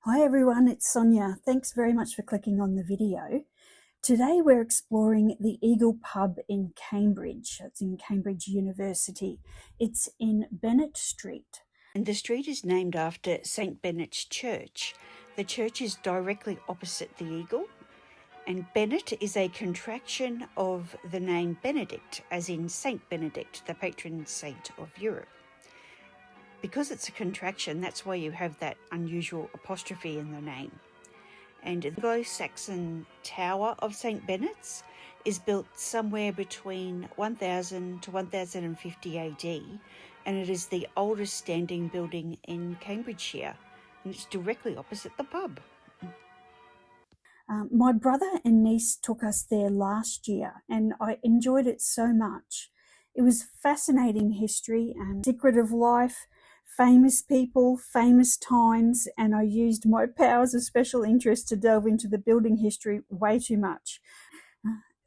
Hi everyone, it's Sonia. Thanks very much for clicking on the video. Today we're exploring the Eagle Pub in Cambridge. It's in Cambridge University. It's in Bennett Street. And the street is named after St. Bennett's Church. The church is directly opposite the Eagle. And Bennett is a contraction of the name Benedict, as in Saint Benedict, the patron saint of Europe. Because it's a contraction, that's why you have that unusual apostrophe in the name. And the Anglo-Saxon Tower of St. Bennett's is built somewhere between 1000 to 1050 AD, and it is the oldest standing building in Cambridgeshire, and it's directly opposite the pub. My brother and niece took us there last year, and I enjoyed it so much. It was fascinating history and secret of life, famous people, famous times, and I used my powers of special interest to delve into the building history way too much.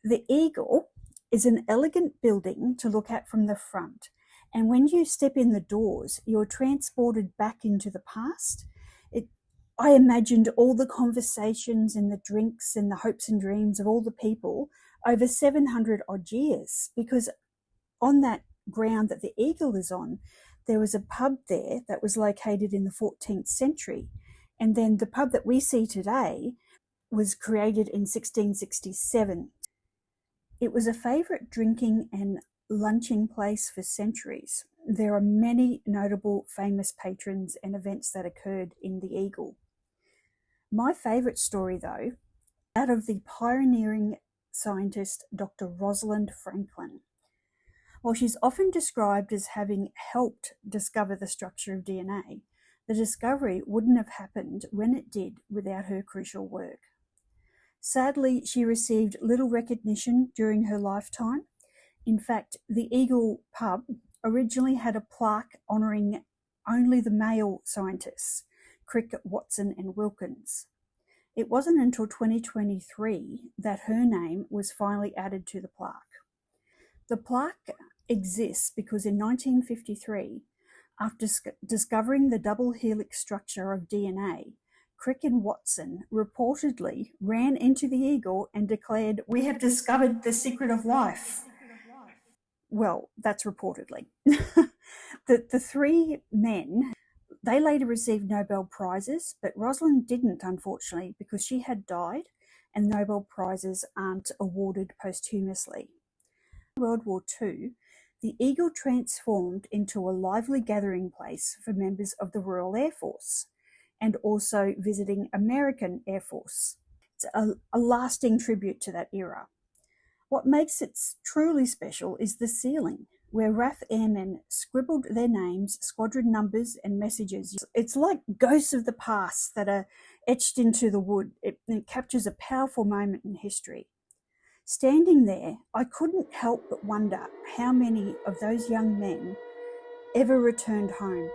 The Eagle is an elegant building to look at from the front, and when you step in the doors, you're transported back into the past. I imagined all the conversations and the drinks and the hopes and dreams of all the people over 700 odd years, because on that ground that the Eagle is on, there was a pub there that was located in the 14th century. And then the pub that we see today was created in 1667. It was a favourite drinking and lunching place for centuries. There are many notable famous patrons and events that occurred in the Eagle. My favourite story, though, that of the pioneering scientist Dr. Rosalind Franklin. While she's often described as having helped discover the structure of DNA, the discovery wouldn't have happened when it did without her crucial work. Sadly, she received little recognition during her lifetime. In fact, the Eagle Pub originally had a plaque honouring only the male scientists, Crick, Watson and Wilkins. It wasn't until 2023 that her name was finally added to the plaque. The plaque exists because in 1953, after discovering the double helix structure of DNA, Crick and Watson reportedly ran into the Eagle and declared, "We have discovered the secret of life." Well, that's reportedly. The three men, they later received Nobel Prizes, but Rosalind didn't, unfortunately, because she had died and Nobel Prizes aren't awarded posthumously. In World War II, the Eagle transformed into a lively gathering place for members of the Royal Air Force and also visiting American Air Force. It's a lasting tribute to that era. What makes it truly special is the ceiling, where RAF airmen scribbled their names, squadron numbers and messages. It's like ghosts of the past that are etched into the wood. It captures a powerful moment in history. Standing there, I couldn't help but wonder how many of those young men ever returned home.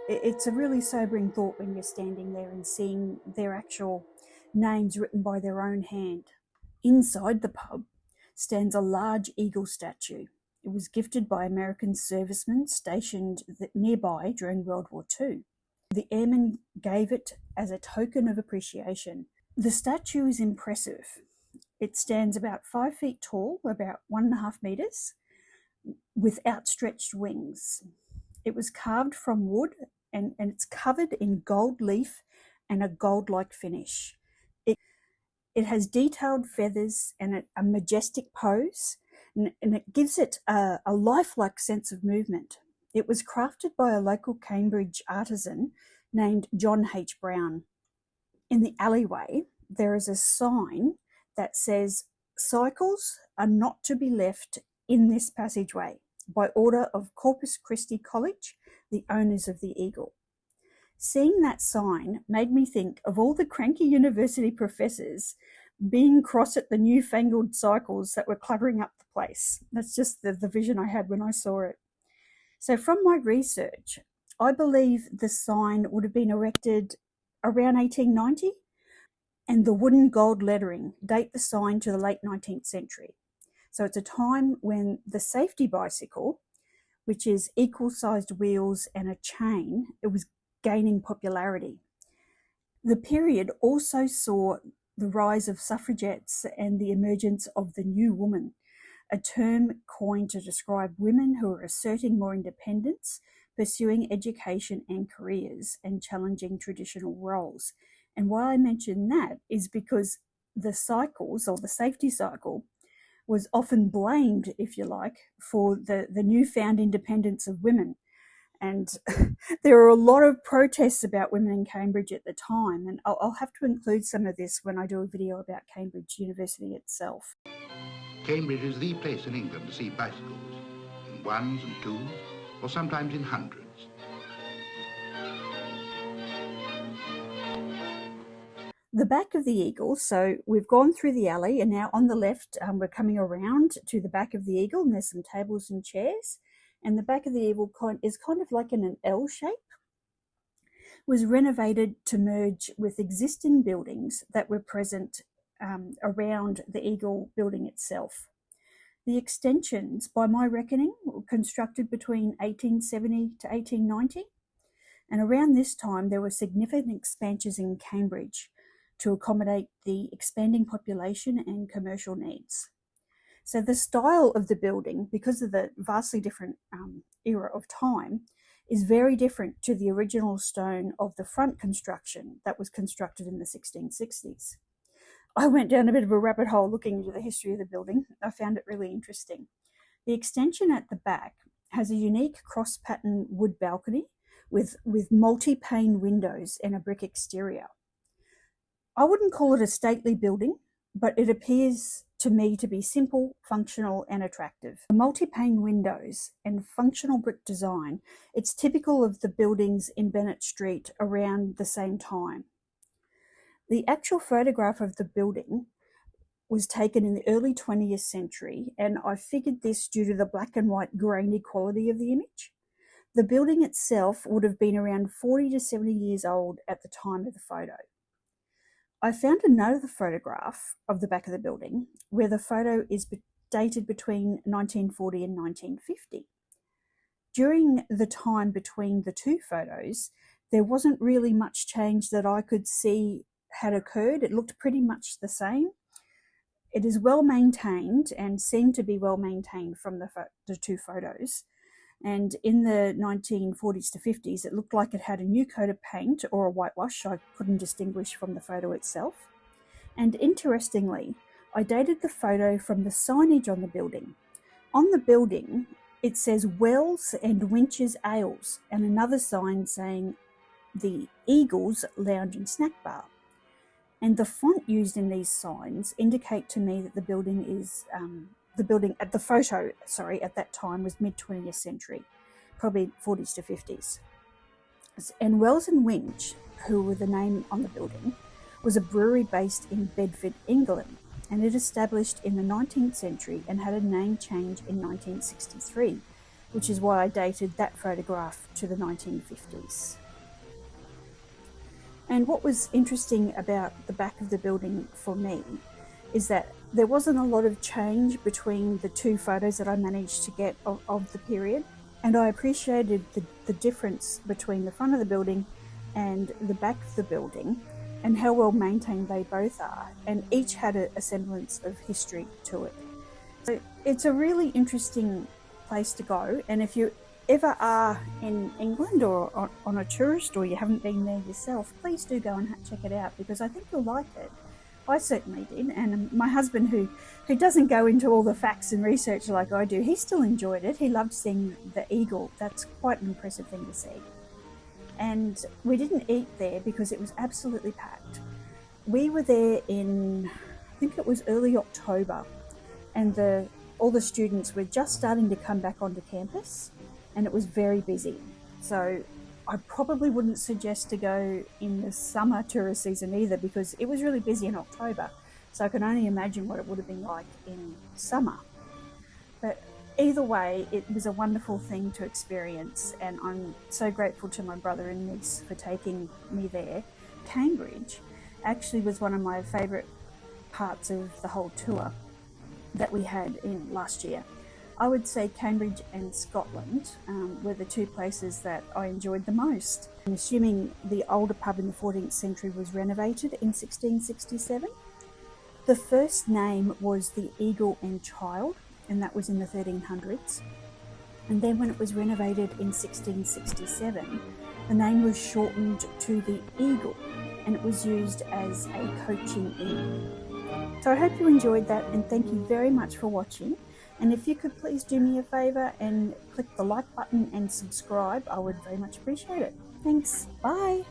It's a really sobering thought when you're standing there and seeing their actual names written by their own hand. Inside the pub stands a large eagle statue. It was gifted by American servicemen stationed nearby during World War II. The airmen gave it as a token of appreciation. The statue is impressive. It stands about 5 feet tall, about 1.5 meters, with outstretched wings. It was carved from wood and it's covered in gold leaf and a gold-like finish. It has detailed feathers and a majestic pose, and it gives it a lifelike sense of movement. It was crafted by a local Cambridge artisan named John H. Brown. In the alleyway, there is a sign that says, "Cycles are not to be left in this passageway, by order of Corpus Christi College, the owners of the Eagle." Seeing that sign made me think of all the cranky university professors being cross at the newfangled cycles that were cluttering up the place. That's just the vision I had when I saw it. So from my research, I believe the sign would have been erected around 1890, and the wooden gold lettering date the sign to the late 19th century. So it's a time when the safety bicycle, which is equal-sized wheels and a chain, it was gaining popularity. The period also saw the rise of suffragettes and the emergence of the new woman, a term coined to describe women who are asserting more independence, pursuing education and careers, and challenging traditional roles. And why I mention that is because the cycles, or the safety cycle, was often blamed, if you like, for the newfound independence of women. And there were a lot of protests about women in Cambridge at the time, and I'll have to include some of this when I do a video about Cambridge University itself. Cambridge is the place in England to see bicycles, in ones and twos, or sometimes in hundreds. The back of the Eagle, so we've gone through the alley, and now on the left we're coming around to the back of the Eagle, and there's some tables and chairs, and the back of the Eagle is kind of like in an L shape. Was renovated to merge with existing buildings that were present around the Eagle building itself. The extensions, by my reckoning, were constructed between 1870 to 1890, and around this time there were significant expansions in Cambridge to accommodate the expanding population and commercial needs. So the style of the building, because of the vastly different era of time, is very different to the original stone of the front construction that was constructed in the 1660s. I went down a bit of a rabbit hole looking into the history of the building. I found it really interesting. The extension at the back has a unique cross-pattern wood balcony with multi-pane windows and a brick exterior. I wouldn't call it a stately building, but it appears to me to be simple, functional, and attractive. The multi-pane windows and functional brick design, it's typical of the buildings in Bennett Street around the same time. The actual photograph of the building was taken in the early 20th century, and I figured this due to the black and white grainy quality of the image. The building itself would have been around 40 to 70 years old at the time of the photo. I found another photograph of the back of the building where the photo is dated between 1940 and 1950. During the time between the two photos, there wasn't really much change that I could see had occurred. It looked pretty much the same. It is well maintained and seemed to be well maintained from the two photos. And in the 1940s to 50s, it looked like it had a new coat of paint or a whitewash I couldn't distinguish from the photo itself. And interestingly, I dated the photo from the signage on the building. On the building, it says Wells and Winch's Ales, and another sign saying the Eagles Lounge and Snack Bar. And the font used in these signs indicate to me that the building is at that time was mid-20th century, probably 40s to 50s. And Wells and Winch, who were the name on the building, was a brewery based in Bedford, England, and it established in the 19th century and had a name change in 1963, which is why I dated that photograph to the 1950s. And what was interesting about the back of the building for me is that there wasn't a lot of change between the two photos that I managed to get of the period, and I appreciated the difference between the front of the building and the back of the building and how well maintained they both are, and each had a semblance of history to it. So it's a really interesting place to go, and if you ever are in England or on a tourist or you haven't been there yourself, please do go and check it out, because I think you'll like it. I certainly did, and my husband, who doesn't go into all the facts and research like I do, he still enjoyed it. He loved seeing the Eagle. That's quite an impressive thing to see. And we didn't eat there because it was absolutely packed. We were there in, I think it was early October, and all the students were just starting to come back onto campus, and it was very busy. So I probably wouldn't suggest to go in the summer tourist season either, because it was really busy in October. So I can only imagine what it would have been like in summer. But either way, it was a wonderful thing to experience, and I'm so grateful to my brother and niece for taking me there. Cambridge actually was one of my favourite parts of the whole tour that we had in last year. I would say Cambridge and Scotland were the two places that I enjoyed the most. I'm assuming the older pub in the 14th century was renovated in 1667. The first name was the Eagle and Child, and that was in the 1300s. And then when it was renovated in 1667, the name was shortened to the Eagle, and it was used as a coaching inn. So I hope you enjoyed that, and thank you very much for watching. And if you could please do me a favour and click the like button and subscribe, I would very much appreciate it. Thanks. Bye.